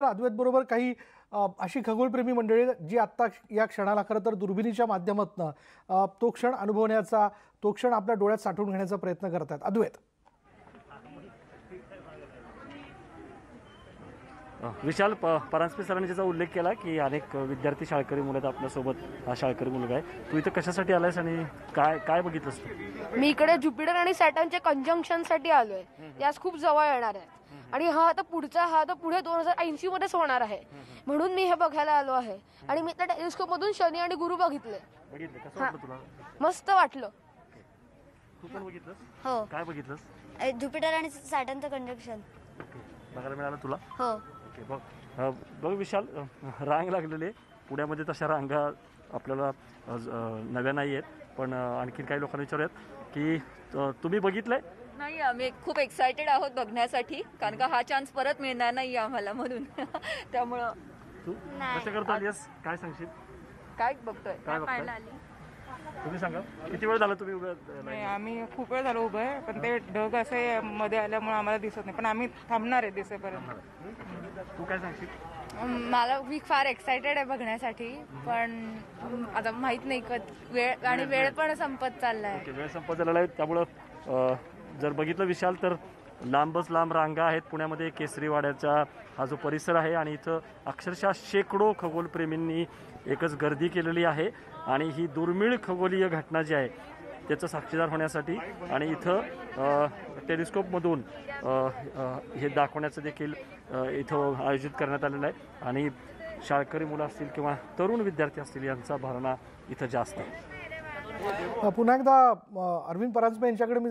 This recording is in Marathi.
अद्वैत बरोबर काही अशी खगोलप्रेमी मंडळी जी आत्ता या क्षणाला खरं तर दुर्बिणीच्या माध्यमातून तो क्षण अनुभवण्याचा, तो क्षण आपल्या डोळ्यात साठवून घेण्याचा प्रयत्न करतात. अद्वैत, विशाल, परांजपे सरांनी ज्याचा उल्लेख केला की अनेक विद्यार्थी शाळकरी मुलं आहेत आपल्यासोबत. हा शाळकरी मुलगा आहे. तू इथं कशासाठी आलायस आणि काय काय बघितलंस तू? मी इकडे ज्युपिटर आणि सॅटर्नच्या कंजंक्शनसाठी आलोय. यास खूप जवळ येणार आहे आणि हा आता पुढे 2080 मध्येच होणार आहे, म्हणून मी हे बघायला आलो आहे. आणि मी त्या टेलिस्कोप मधून शनी आणि गुरु बघितले. कसं वाटलं तुला? मस्त वाटलं. तू पण बघितलंस? हो, काय बघितलंस? ज्युपिटर आणि सॅटर्नचं कंजंक्शन. बघायला मिळालं तुला? हो. ओके, बघ विशाल, रांग लागलेली. पुण्यामध्ये तशा रांगा आपल्याला नव्या नाही आहेत, पण आणखीन काही लोकांना विचारूयात की तुम्ही बघितलंय? नाही, आम्ही खूप एक्सायटेड आहोत बघण्यासाठी, कारण का हा चान्स परत मिळणार नाही आम्हाला, म्हणून त्यामुळं. तू कसं करता आलीस? काय सांगशील? काय बघतोय? काय बघताय? तुम्ही सांगा, किती वेळ झाला तुम्ही उभे? नाही, आम्ही खूप वेळ झालो उभं आहे, पण ते ढग असे मध्ये आल्यामुळे आम्हाला दिसत नाही, पण आम्ही थांबणार आहे दिसेपर्यंत. तू काय सांगशील? मला मी फार एक्सायटेड आहे बघण्यासाठी, पण आता माहित नाही वेळ पण संपत चाललाय. वेळ संपत झालेला आहे, त्यामुळं जर बघितलं विशाल तर लांबच लांब रांगा आहेत. पुण्यामध्ये केसरीवाड्याचा हा जो परिसर आहे आणि इथं अक्षरशः शेकडो खगोलप्रेमींनी एकच गर्दी केलेली आहे आणि ही दुर्मिळ खगोलीय घटना जी आहे त्याचं साक्षीदार होण्यासाठी आणि इथं टेलिस्कोपमधून हे दाखवण्याचं देखील इथं आयोजित करण्यात आलेलं आहे. आणि शाळकरी मुलं असतील किंवा तरुण विद्यार्थी असतील यांचा भरणा इथं जास्त आहे. पुन्हा एकदा अरविंद परांजपे यांच्याकडे मी